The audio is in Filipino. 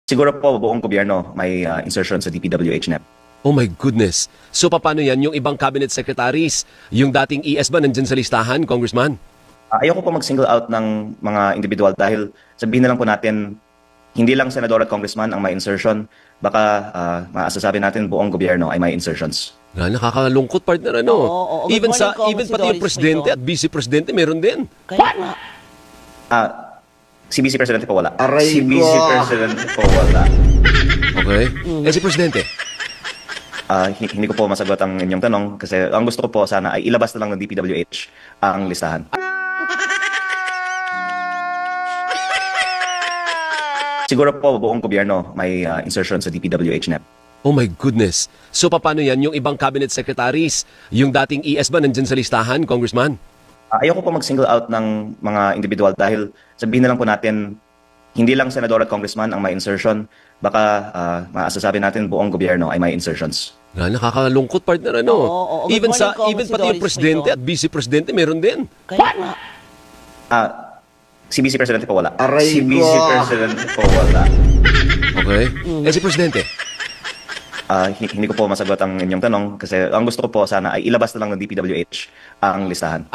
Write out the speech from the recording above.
Siguro po buong gobyerno may insertion sa DPWH NEP. Oh my goodness. So paano yan? Yung ibang cabinet secretaries, yung dating ES ba nandyan sa listahan, Congressman? Ayoko po mag-single out ng mga individual dahil sabihin na lang po natin, hindi lang senador at congressman ang may insertion, baka maasasabi natin buong gobyerno ay may insertions. Nakakalungkot, partner, ano? Oo. Good Even morning, even si pati yung Doris presidente Pito. at vice-presidente meron din. Kaya nga. Si Vice Presidente po wala. Aray Si ko. Vice Presidente po wala. Okay? Si presidente? Hindi ko po masagot ang inyong tanong kasi ang gusto ko po sana ay ilabas na lang ng DPWH ang listahan. Siguro po buong gobyerno may insertion sa DPWH NEP. Oh my goodness. So paano yan? Yung ibang cabinet secretaries, yung dating ES ba nandyan sa listahan, Congressman? Ayoko po mag-single out ng mga individual dahil sabihin na lang po natin, hindi lang senador at congressman ang may insertion, baka maasasabi natin buong gobyerno ay may insertions. Nakakalungkot, partner, ano? Oo. Good Even morning, even si pati yung Doris presidente Pito. at vice-presidente meron din. Kaya nga. Si Vice Presidente po wala. Aray Si ko. Vice Presidente po wala. Okay? Si presidente? Hindi ko po masagot ang inyong tanong kasi ang gusto ko po sana ay ilabas na lang ng DPWH ang listahan.